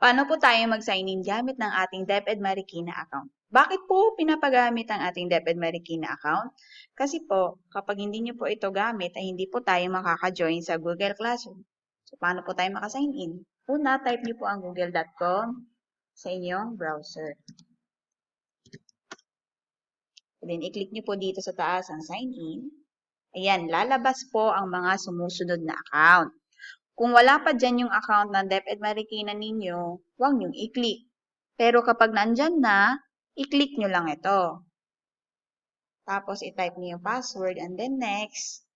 Paano po tayo mag-sign in gamit ng ating DepEd Marikina account? Bakit po pinapagamit ang ating DepEd Marikina account? Kasi po, kapag hindi nyo po ito gamit, ay hindi po tayo makaka-join sa Google Classroom. So, paano po tayo maka-sign in? Una, type nyo po ang google.com sa inyong browser. Then, i-click nyo po dito sa taas ang sign in. Ayan, lalabas po ang mga sumusunod na account. Kung wala pa dyan yung account ng DepEd Marikina ninyo, huwag nyong i-click. Pero kapag nandyan na, i-click nyo lang ito. Tapos, i-type nyo yung password and then next,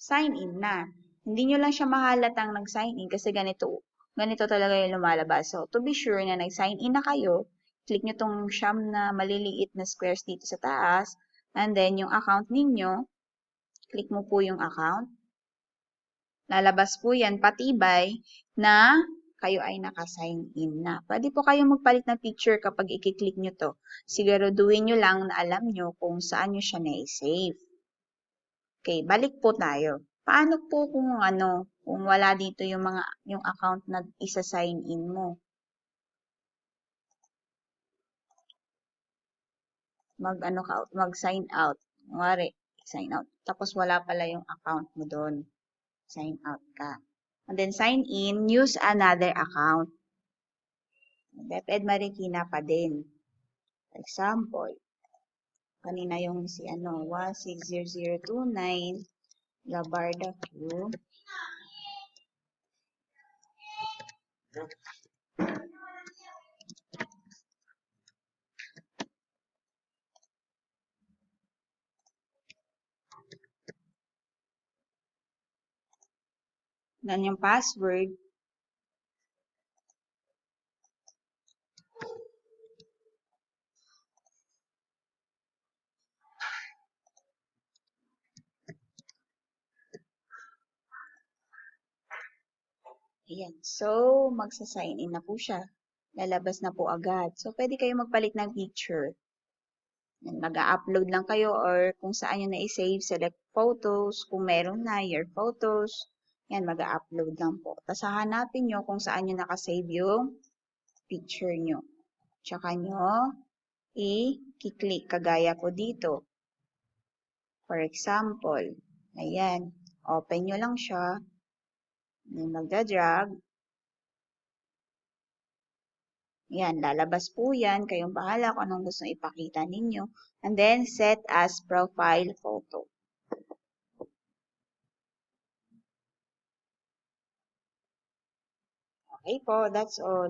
sign in na. Hindi nyo lang siya mahalatang nag-sign in kasi ganito talaga yung lumalabas. So, to be sure na nag-sign in na kayo, click nyo tong siyam na maliliit na squares dito sa taas, and then yung account ninyo, click mo po yung account. Lalabas po yan patibay na kayo ay naka-sign in na. Pwede po kayong magpalit ng picture kapag i-click nyo to. Siguraduhin nyo lang na alam nyo kung saan nyo siya na-save. Okay, balik po tayo. Paano po kung wala dito yung account na isa-sign in mo? Mag-sign out. Kunwari, sign out. Tapos wala pala yung account mo doon. Sign out ka. And then sign in, use another account. DepEd Marikina pa din. For example, kanina yung si 160029 Gabarda Q. Then yung password. Ayan. So, magsa-sign in na po siya. Lalabas na po agad. So, pwede kayo magpalit ng picture. Mag-a-upload lang kayo or kung saan nyo na-save, select photos. Kung meron na, your photos. Yan, mag-a-upload lang po. Tapos, hahanapin nyo kung saan nyo nakasave yung picture nyo. Tsaka nyo, i-click kagaya po dito. For example, ayan, open nyo lang siya. Magda-drag. Yan, lalabas po yan. Kayong bahala kung anong gusto ipakita ninyo. And then, set as profile photo. Okay po, that's all.